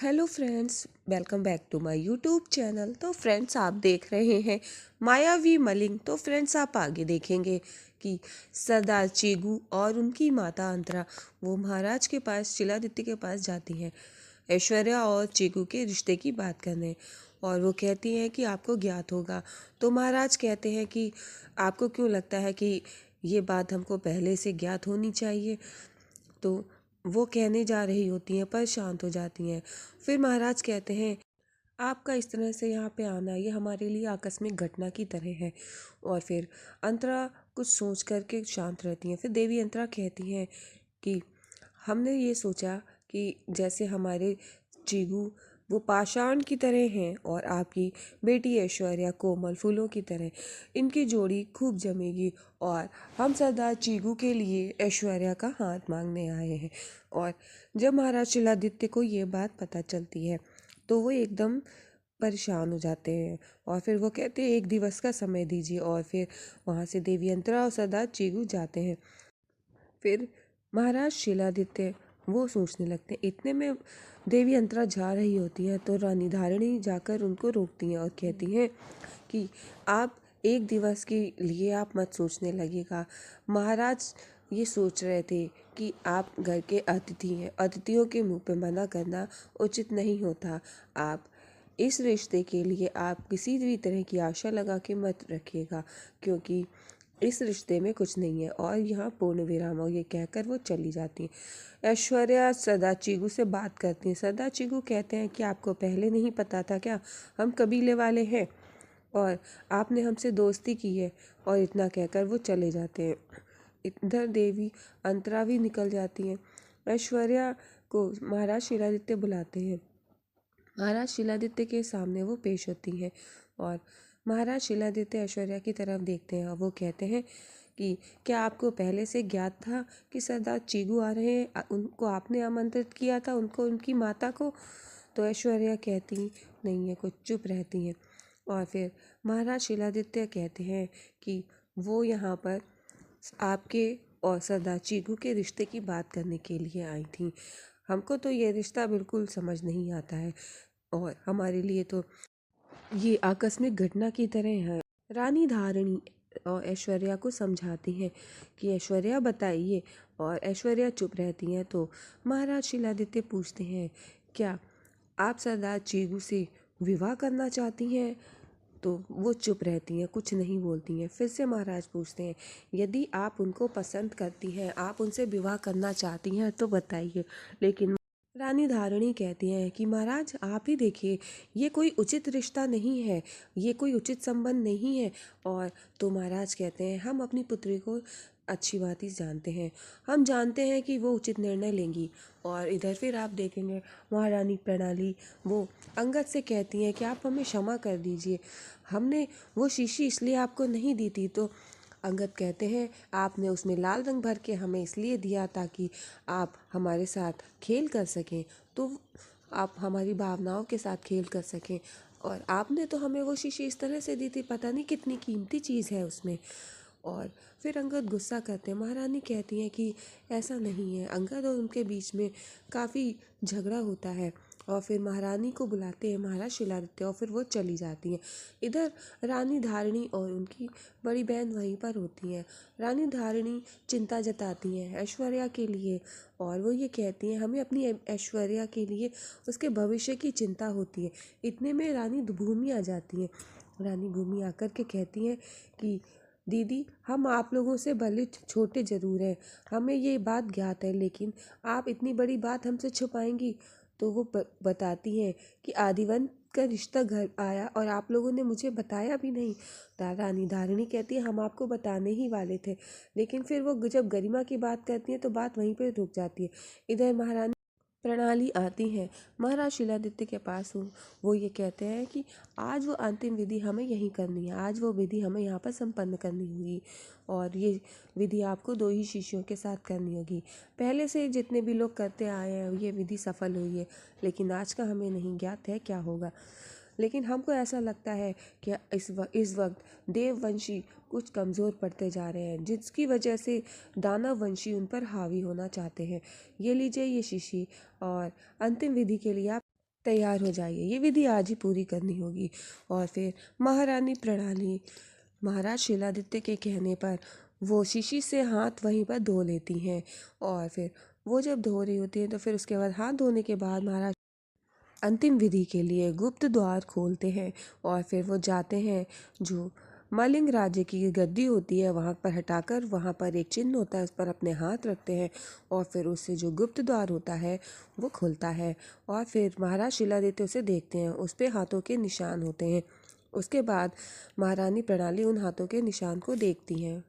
Hello friends, welcome back to my YouTube channel. तो friends, आप देख रहे हैं मायावी मलिंग। तो फ्रेंड्स, आप आगे देखेंगे कि सरदार चीगू और उनकी माता अंतरा वो महाराज के पास, शिलादित्य के पास जाती हैं ऐश्वर्या और चीगू के रिश्ते की बात करने। और वो कहती हैं कि आपको ज्ञात होगा। तो महाराज कहते हैं कि आपको क्यों लगता है कि ये बात हमको पहले से ज्ञात होनी चाहिए। तो वो कहने जा रही होती हैं पर शांत हो जाती हैं। फिर महाराज कहते हैं, आपका इस तरह से यहाँ पे आना ये हमारे लिए आकस्मिक घटना की तरह है। और फिर अंतरा कुछ सोच करके शांत रहती हैं। फिर देवी अंतरा कहती हैं कि हमने ये सोचा कि जैसे हमारे चीगू वो पाषाण की तरह हैं और आपकी बेटी ऐश्वर्या कोमल फूलों की तरह, इनकी जोड़ी खूब जमेगी। और हम सरदार चीगू के लिए ऐश्वर्या का हाथ मांगने आए हैं। और जब महाराज शिलादित्य को ये बात पता चलती है तो वो एकदम परेशान हो जाते हैं। और फिर वो कहते हैं, एक दिवस का समय दीजिए। और फिर वहाँ से देवी अंतरा और सरदार चीगू जाते हैं। फिर महाराज शिलादित्य वो सोचने लगते हैं। इतने में देवी अंतरा जा रही होती हैं तो रानी धारणी जाकर उनको रोकती हैं और कहती हैं कि आप एक दिवस के लिए आप मत सोचने लगेगा। महाराज ये सोच रहे थे कि आप घर के अतिथि हैं, अतिथियों के मुंह पे मना करना उचित नहीं होता। आप इस रिश्ते के लिए आप किसी भी तरह की आशा लगा के मत रखिएगा, क्योंकि इस रिश्ते में कुछ नहीं है। और यहाँ पूर्ण विराम हो, ये कहकर वो चली जाती हैं। ऐश्वर्या सदा चीगू से बात करती हैं। सदा चीगू कहते हैं कि आपको पहले नहीं पता था क्या, हम कबीले वाले हैं और आपने हमसे दोस्ती की है। और इतना कहकर वो चले जाते हैं। इधर देवी अंतरा भी निकल जाती हैं। ऐश्वर्या को महाराज शिलादित्य बुलाते हैं। महाराज शिलादित्य के सामने वो पेश होती हैं और महाराज शिलादित्य ऐश्वर्या की तरफ देखते हैं और वो कहते हैं कि क्या आपको पहले से ज्ञात था कि सरदार चीगू आ रहे हैं, उनको आपने आमंत्रित किया था, उनको, उनकी माता को। तो ऐश्वर्या कहती नहीं है, कुछ चुप रहती हैं। और फिर महाराज शिलादित्य कहते हैं कि वो यहाँ पर आपके और सरदार चीगू के रिश्ते की बात करने के लिए आई थी। हमको तो ये रिश्ता बिल्कुल समझ नहीं आता है और हमारे लिए तो ये आकस्मिक घटना की तरह है। रानी धारणी और ऐश्वर्या को समझाती हैं कि ऐश्वर्या बताइए। और ऐश्वर्या चुप रहती हैं। तो महाराज शिलादित्य पूछते हैं, क्या आप सरदार चीगू से विवाह करना चाहती हैं। तो वो चुप रहती हैं, कुछ नहीं बोलती हैं। फिर से महाराज पूछते हैं, यदि आप उनको पसंद करती हैं, आप उनसे विवाह करना चाहती हैं तो बताइए। लेकिन रानी धारणी कहती हैं कि महाराज आप ही देखिए, ये कोई उचित रिश्ता नहीं है, ये कोई उचित संबंध नहीं है। और तो महाराज कहते हैं, हम अपनी पुत्री को अच्छी बात ही जानते हैं, हम जानते हैं कि वो उचित निर्णय लेंगी। और इधर फिर आप देखेंगे महारानी प्रणाली वो अंगद से कहती हैं कि आप हमें क्षमा कर दीजिए, हमने वो शीशी इसलिए आपको नहीं दी थी। तो अंगद कहते हैं, आपने उसमें लाल रंग भर के हमें इसलिए दिया ताकि आप हमारे साथ खेल कर सकें, तो आप हमारी भावनाओं के साथ खेल कर सकें। और आपने तो हमें वो शीशी इस तरह से दी थी, पता नहीं कितनी कीमती चीज़ है उसमें। और फिर अंगद गुस्सा करते हैं। महारानी कहती हैं कि ऐसा नहीं है। अंगद और उनके बीच में काफ़ी झगड़ा होता है। और फिर महारानी को बुलाते हैं महाराज शिलादित्य और फिर वो चली जाती हैं। इधर रानी धारणी और उनकी बड़ी बहन वहीं पर होती हैं। रानी धारणी चिंता जताती हैं ऐश्वर्या के लिए और वो ये कहती हैं, हमें अपनी ऐश्वर्या के लिए उसके भविष्य की चिंता होती है। इतने में रानी भूमि आ जाती हैं। रानी भूमि आकर के कहती हैं कि दीदी, हम आप लोगों से भले छोटे ज़रूर हैं, हमें ये बात ज्ञात है, लेकिन आप इतनी बड़ी बात हमसे छुपाएंगी। तो वो बताती हैं कि आदिवन का रिश्ता घर आया और आप लोगों ने मुझे बताया भी नहीं। रानी धारणी कहती है, हम आपको बताने ही वाले थे, लेकिन फिर वो जब गरिमा की बात करती हैं तो बात वहीं पर रुक जाती है। इधर महारानी प्रणाली आती हैं महाराज शिलादित्य के पास। वो ये कहते हैं कि आज वो अंतिम विधि हमें यहीं करनी है, आज वो विधि हमें यहाँ पर संपन्न करनी होगी। और ये विधि आपको 2 ही शिष्यों के साथ करनी होगी। पहले से जितने भी लोग करते आए हैं ये विधि सफल हुई है, लेकिन आज का हमें नहीं ज्ञात है क्या होगा। लेकिन हमको ऐसा लगता है कि इस वक्त देववंशी कुछ कमज़ोर पड़ते जा रहे हैं, जिसकी वजह से दानववंशी उन पर हावी होना चाहते हैं। ये लीजिए ये शीशी, और अंतिम विधि के लिए आप तैयार हो जाइए, ये विधि आज ही पूरी करनी होगी। और फिर महारानी प्रणाली महाराज शिलादित्य के कहने पर वो शीशी से हाथ वहीं पर धो लेती हैं। और फिर वो जब धो रही होती हैं तो फिर उसके बाद हाथ धोने के बाद महाराज अंतिम विधि के लिए गुप्त द्वार खोलते हैं। और फिर वो जाते हैं, जो मलिंग राज्य की गद्दी होती है वहाँ पर हटाकर वहाँ पर एक चिन्ह होता है, उस पर अपने हाथ रखते हैं और फिर उससे जो गुप्त द्वार होता है वो खुलता है। और फिर महाराज शिलादित्य उसे देखते हैं, उस पे हाथों के निशान होते हैं। उसके बाद महारानी प्रणाली उन हाथों के निशान को देखती हैं।